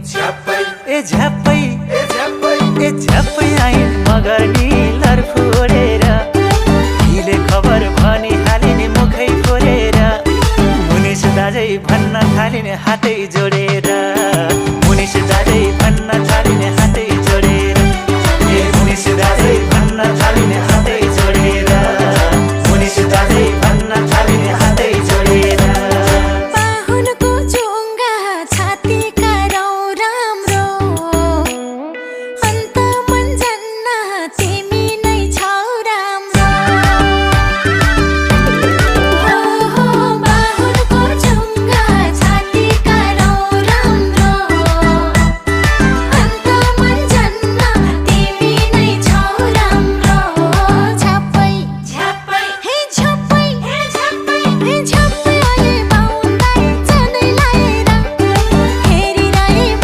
झ्याप्पै आइन् Magarni lot फोडेर हिले खबर भनी हालिने मुखै फोडेर मुनिस दाजै भन्न थालिने हातै जोडेर